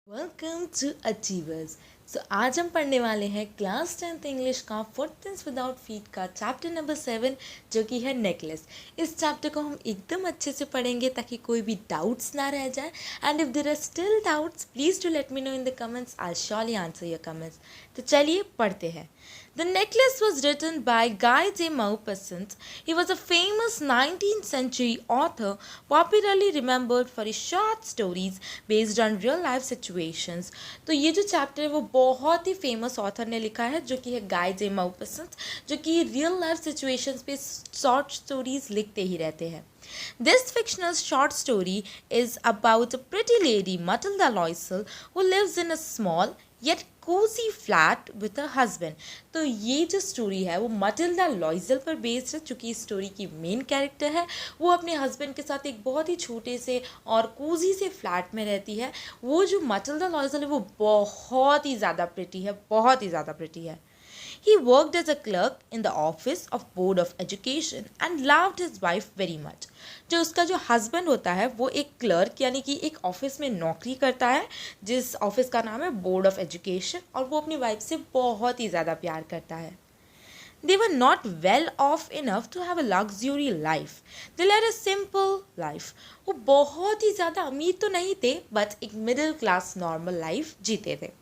Welcome to achievers. आज हम पढ़ने वाले हैं क्लास 10th इंग्लिश का फुटप्रिंट्स विदाउट फीट का चैप्टर नंबर 7 जो कि है नेकलेस। इस चैप्टर को हम एकदम अच्छे से पढ़ेंगे ताकि कोई भी डाउट्स ना रह जाए। And if there are still doubts please do let me know in the comments. I surely answer your comments. तो चलिए पढ़ते हैं। The necklace was written by Guy de Maupassant. He was a famous 19th century author, popularly remembered for his short stories based on real life situations. तो ये जो chapter है वो बहुत ही फेमस ऑथर ने लिखा है जो कि है गाय जे माउपसंत, जो कि रियल लाइफ सिचुएशंस पे शॉर्ट स्टोरीज लिखते ही रहते हैं. This fictional short story is about a pretty lady, Matilda Loisel, who lives in a small yet cozy flat with her husband. तो ये जो स्टोरी है वो मटिल्डा लॉइजल पर बेस्ड है, जो कि इस स्टोरी की मेन कैरेक्टर है. वो अपने हस्बैंड के साथ एक बहुत ही छोटे से और कोजी से फ्लैट में रहती है. वो जो मटिल्डा लॉइजल है वो बहुत ही ज़्यादा प्रिटी है, बहुत ही ज़्यादा प्रिटी है. He worked as a clerk in the office of Board of Education and loved his wife very much. जो उसका जो हस्बैंड होता है वो एक क्लर्क यानी कि एक ऑफिस में नौकरी करता है जिस ऑफिस का नाम है बोर्ड ऑफ एजुकेशन, और वो अपनी वाइफ से बहुत ही ज़्यादा प्यार करता है. They were not well off enough to have a luxury life. They led a simple life. वो बहुत ही ज़्यादा अमीर तो नहीं थे बट एक मिडिल क्लास नॉर्मल लाइफ जीते थे.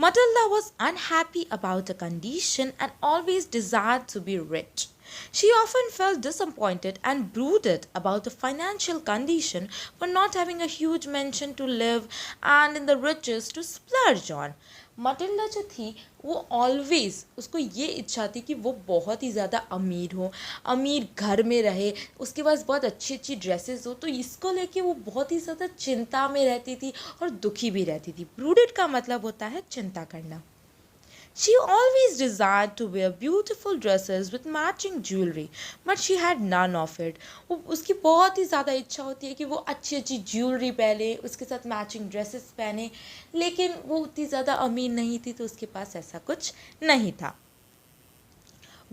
Matilda was unhappy about her condition and always desired to be rich. She often felt disappointed and brooded about the financial condition for not having a huge mansion to live and in the riches to splurge on. Matilda जो थी वो always उसको ये इच्छा थी कि वो बहुत ही ज़्यादा अमीर हो, अमीर घर में रहे, उसके पास बहुत अच्छी अच्छी ड्रेसेस हो. तो इसको लेके वो बहुत ही ज़्यादा चिंता में रहती थी और दुखी भी रहती थी. ब्रूडेड का मतलब होता है चिंता करना. She always desired to wear beautiful dresses with matching jewelry, but she had none of it. वो उसकी बहुत ही ज़्यादा इच्छा होती है कि वो अच्छी अच्छी ज्वेलरी पहने, उसके साथ मैचिंग ड्रेसेस पहने, लेकिन वो उतनी ज़्यादा अमीर नहीं थी तो उसके पास ऐसा कुछ नहीं था.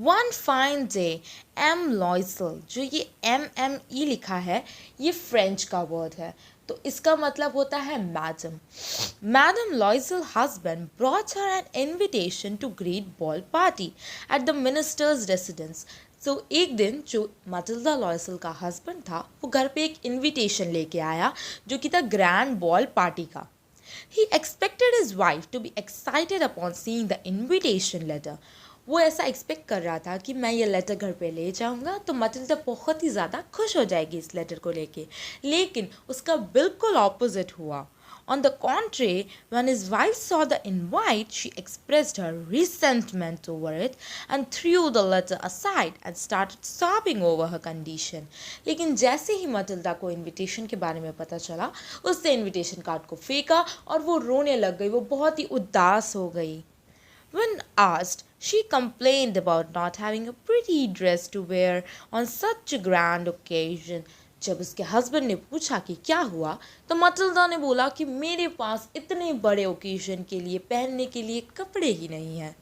One fine day, M. Loisel, जो ये MME लिखा है ये फ्रेंच का वर्ड है, तो इसका मतलब होता है madam. Madam Loisel's husband brought her an invitation to great ball party at the minister's residence. So एक दिन जो मटिल्डा लॉयसल का हस्बैंड था वो घर पे एक इनविटेशन लेके आया जो कि था ग्रैंड बॉल पार्टी का. He expected his wife to be excited upon seeing the invitation letter. वो ऐसा एक्सपेक्ट कर रहा था कि मैं ये लेटर घर पे ले जाऊंगा तो मटिल्डा बहुत ही ज़्यादा खुश हो जाएगी इस लेटर को लेके, लेकिन उसका बिल्कुल ऑपोजिट हुआ. On the contrary, when his wife saw the invite, she expressed her resentment over it and threw the letter aside and started sobbing over her condition. लेकिन जैसे ही मटिल्डा को इनविटेशन के बारे में पता चला उसने इनविटेशन कार्ड को फेंका और वो रोने लग गई, वो बहुत ही उदास हो गई. When asked, she complained about not having a pretty dress to wear on such a grand occasion. जब उसके हस्बैंड ने पूछा कि क्या हुआ तो मटिल्डा ने बोला कि मेरे पास इतने बड़े ओकेजन के लिए पहनने के लिए कपड़े ही नहीं हैं.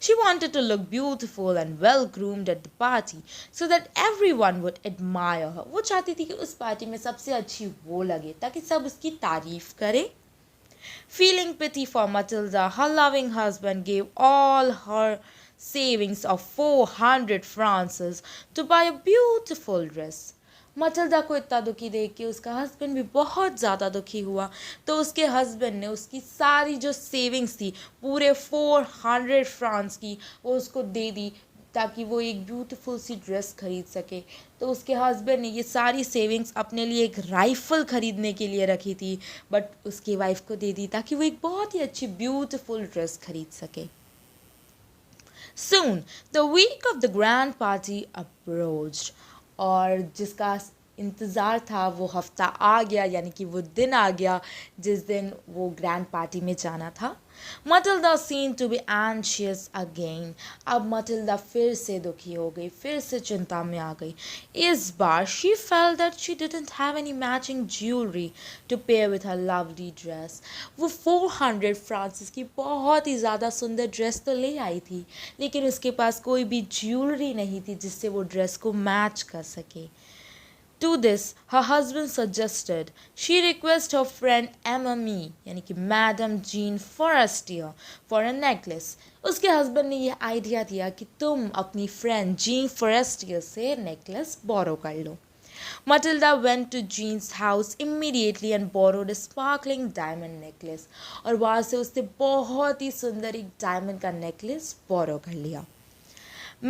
She wanted to look beautiful and well groomed at the party so that everyone would admire her. वो चाहती थी कि उस पार्टी में सबसे अच्छी वो लगे ताकि सब उसकी तारीफ करें. Feeling pity for Matilda, her loving husband gave all her savings of 400 francs to buy a beautiful dress. Matilda को इतना दुखी देख के उसका हस्बैंड भी बहुत ज़्यादा दुखी हुआ, तो उसके हस्बैंड ने उसकी सारी जो सेविंग्स थी पूरे 400 फ्रांस की वो उसको दे दी ताकि वो एक ब्यूटीफुल सी ड्रेस खरीद सके. तो उसके हस्बैंड ने ये सारी सेविंग्स अपने लिए एक राइफ़ल ख़रीदने के लिए रखी थी बट उसकी वाइफ को दे दी ताकि वो एक बहुत ही अच्छी ब्यूटीफुल ड्रेस खरीद सके. Soon the week of the grand party approached. और जिसका इंतज़ार था वो हफ्ता आ गया, यानी कि वो दिन आ गया जिस दिन वो ग्रैंड पार्टी में जाना था. Matilda seemed to be anxious again. अब मटिल्डा फिर से दुखी हो गई, फिर से चिंता में आ गई. इस बार she felt that she didn't have any matching jewelry to pair with her lovely dress. वो 400 फ्रांसिस की बहुत ही ज़्यादा सुंदर ड्रेस तो ले आई थी लेकिन उसके पास कोई भी ज्वेलरी नहीं थी जिससे वो ड्रेस को मैच कर सके. To this, her husband suggested she request her friend Emma Me, यानी कि madam gene Forestier for a necklace. उसके हस्बैंड ने यह आइडिया दिया कि तुम अपनी फ्रेंड जीन फॉरेस्टियर से नेकलेस बोरो कर लो. Matilda went to Jean's house immediately and borrowed a sparkling diamond necklace. और वहाँ से उसने बहुत ही सुंदर एक डायमंड का नेकलेस बोरो कर लिया.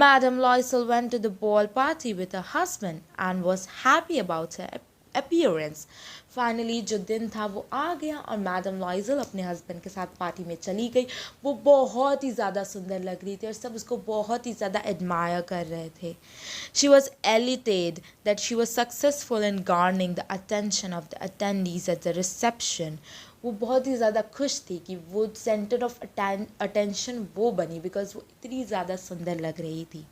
Madame Loisel went to the ball party with her husband and was happy about her appearance. Finally जो दिन था वो आ गया और मैडम लॉइजल अपने हस्बैंड के साथ पार्टी में चली गई. वो बहुत ही ज़्यादा सुंदर लग रही थी और सब उसको बहुत ही ज़्यादा एडमायर कर रहे थे. She was elated that she was successful in garnering the attention of the attendees at the reception. वो बहुत ही ज़्यादा खुश थी कि वो सेंटर ऑफ अटेंशन वो बनी बिकॉज वो इतनी ज़्यादा सुंदर लग रही थी.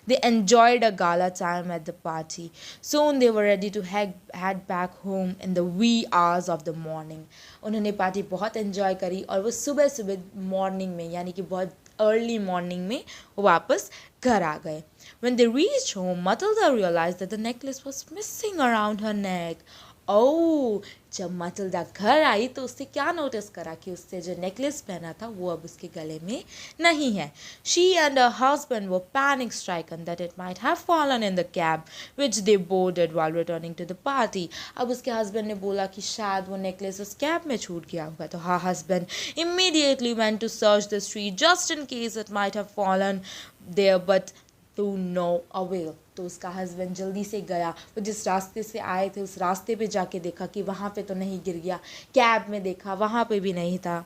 They enjoyed a gala time at the party. Soon they were ready to head back home in the wee hours of the morning. उन्होंने पार्टी बहुत एन्जॉय करी और वो सुबह सुबह मॉर्निंग में यानी कि बहुत अर्ली मॉर्निंग में वो वापस घर आ गए. When they reached home, Matilda realized that the necklace was missing around her neck. जब मटिल्डा घर आई तो उसने क्या नोटिस करा कि उससे जो नेकलेस पहना था वो अब उसके गले में नहीं है. She and her husband were panic stricken that it might have fallen in the cab which they boarded while returning to the party. अब उसके हस्बैंड ने बोला कि शायद वो नेकलेस उस कैब में छूट गया होगा. तो her husband immediately went to search the street just in case it might have fallen there, but to no avail. तो उसका हस्बैंड जल्दी से गया. वो जिस रास्ते से आए थे उस रास्ते पे जाके देखा कि वहाँ पे तो नहीं गिर गया. कैब में देखा वहाँ पे भी नहीं था.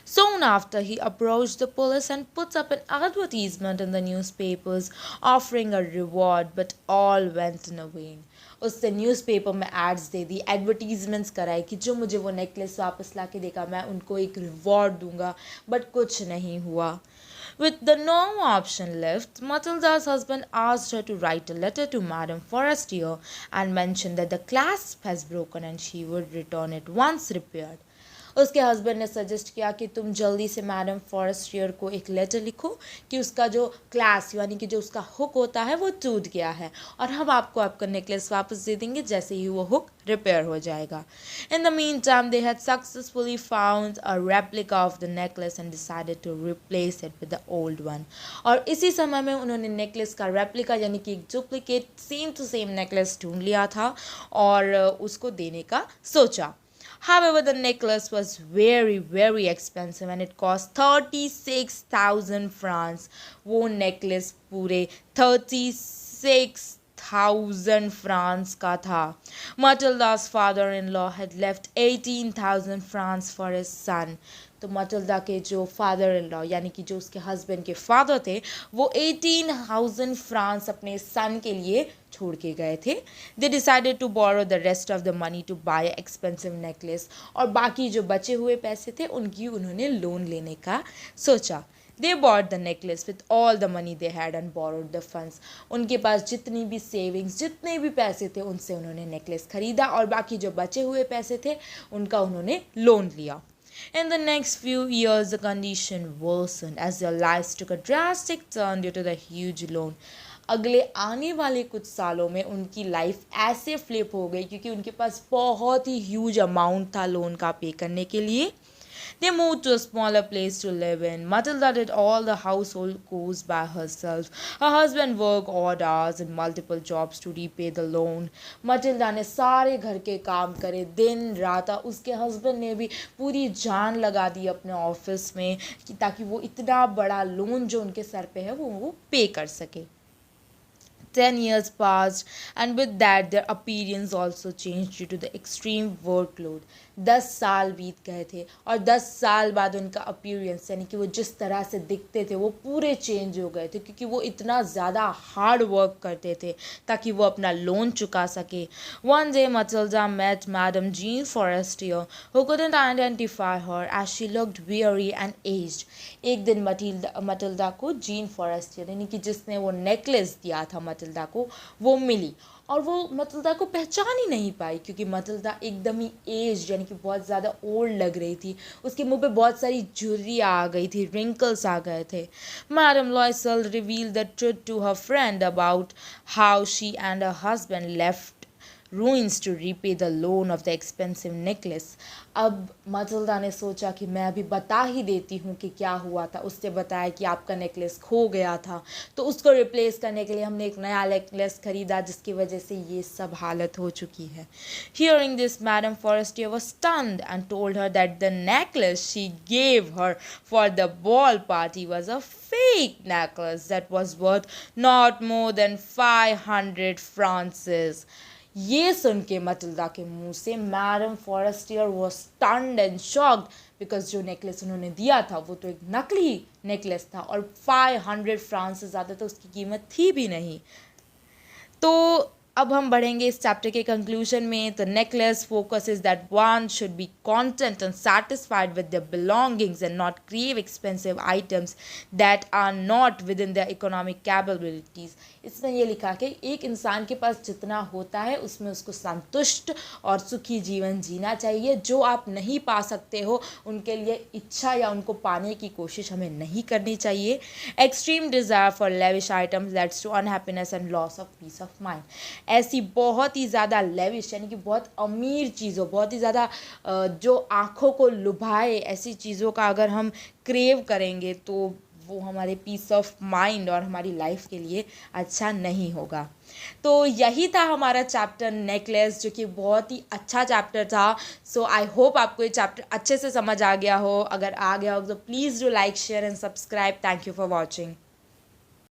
Soon after, he approached the police and put up an advertisement in the newspapers offering a reward, but all went in vain. उससे न्यूज़पेपर में एड्स दे दी, एडवर्टीजमेंट्स कराई कि जो मुझे वो नेकलेस वापस ला के देगा मैं उनको एक रिवॉर्ड दूंगा, बट कुछ नहीं हुआ. With the no option left, Matilda's husband asked her to write a letter to Madame Forestier and mention that the clasp has broken and she would return it once repaired. उसके husband ने suggest किया कि तुम जल्दी से madam Forestier को एक letter लिखो कि उसका जो क्लास यानी कि जो उसका हुक होता है वो टूट गया है और हम आपको आपका नेकलेस वापस दे देंगे जैसे ही वो हुक रिपेयर हो जाएगा. In the meantime, they had successfully found a replica of the necklace and decided to replace it with the old one. और इसी समय में उन्होंने नेकलेस का रेप्लिका यानी कि एक duplicate same to same necklace ढूंढ लिया था और उसको देने का सोचा. However, the necklace was very, very expensive and it cost 36,000 francs. वो necklace पूरे 36,000 francs का था. Matilda's father-in-law had left 18,000 francs for his son. तो मटिल्डा के जो फादर इन लॉ यानी कि जो उसके हस्बैंड के फादर थे वो 18,000 फ्रांस अपने सन के लिए छोड़ के गए थे. They decided to borrow the rest of the money to buy expensive necklace और बाकी जो बचे हुए पैसे थे उनकी उन्होंने लोन लेने का सोचा. They bought the necklace with all the money they had and borrowed the funds. उनके पास जितनी भी सेविंग्स जितने भी पैसे थे उनसे उन्होंने नेकलेस खरीदा और बाकी जो बचे हुए पैसे थे उनका उन्होंने लोन लिया. In the next few years, the condition worsened as their lives took a drastic turn due to the huge loan. अगले आने वाले कुछ सालों में उनकी लाइफ ऐसे फ्लिप हो गई क्योंकि उनके पास बहुत ही ह्यूज अमाउंट था लोन का पे करने के लिए. They moved to a smaller place to live in. Matilda did all the household chores by herself. Her husband worked odd hours and multiple jobs to repay the loan. Matilda ने सारे घर के काम करे दिन रात. उसके हस्बैंड ने भी पूरी जान लगा दी अपने ऑफिस में कि ताकि वो इतना बड़ा लोन जो उनके सर पे है वो पे कर सके. 10 years passed and with that their appearance also changed due to the extreme workload. 10 साल बीत गए थे और 10 साल बाद उनका अपीयरेंस यानी कि वो जिस तरह से दिखते थे वो पूरे चेंज हो गए थे क्योंकि वो इतना ज़्यादा हार्ड वर्क करते थे ताकि वो अपना लोन चुका सके. One day Matilda met Madame Jean Forestier who couldn't identify her as she looked weary and aged. एक दिन मटिल्डा को जीन फॉरेस्टियर यानी कि जिसने वो नेकलेस दिया था मटिल्डा को वो मिली और वो मटिल्डा को पहचान ही नहीं पाई क्योंकि मटिल्डा एकदम ही एज यानी कि बहुत ज़्यादा ओल्ड लग रही थी, उसके मुंह पे बहुत सारी झुर्रियाँ आ गई थी, रिंकल्स आ गए थे. Madam Loisel reveal the truth to her friend about how she and her husband left ruins to repay the loan of the expensive necklace. अब मटिल्डा ने सोचा कि मैं अभी बता ही देती हूँ कि क्या हुआ था. उसने बताया कि आपका नेकलेस खो गया था, तो उसको रिप्लेस करने के लिए हमने एक नया नेकलेस खरीदा, जिसकी वजह से ये सब हालत हो चुकी है. Hearing this, Madame Forestier was stunned and told her that the necklace she gave her for the ball party was a fake necklace that was worth not more than 500 francs. ये सुन के मटिल्डा के मुंह से madam Forestier was stunned and shocked, because जो necklace उन्होंने दिया था वो तो एक नकली नेकलेस था और 500 फ्रांस से ज़्यादा तो उसकी कीमत थी भी नहीं. तो अब हम बढ़ेंगे इस चैप्टर के कंक्लूजन में. तो necklace focuses that one should be content and satisfied with their belongings and not crave expensive items that are not within their economic capabilities. इसमें ये लिखा कि एक इंसान के पास जितना होता है उसमें उसको संतुष्ट और सुखी जीवन जीना चाहिए. जो आप नहीं पा सकते हो उनके लिए इच्छा या उनको पाने की कोशिश हमें नहीं करनी चाहिए. Extreme desire for lavish items that's to unhappiness and loss of peace of mind. ऐसी बहुत ही ज़्यादा लेविश यानी कि बहुत अमीर चीज़ों, बहुत ही ज़्यादा जो आँखों को लुभाए ऐसी चीज़ों का अगर हम क्रेव करेंगे तो वो हमारे पीस ऑफ माइंड और हमारी लाइफ के लिए अच्छा नहीं होगा. तो यही था हमारा चैप्टर नेकलेस, जो कि बहुत ही अच्छा चैप्टर था. सो आई होप आपको ये चैप्टर अच्छे से समझ आ गया हो. अगर आ गया हो तो please do like, share and subscribe. Thank you for watching.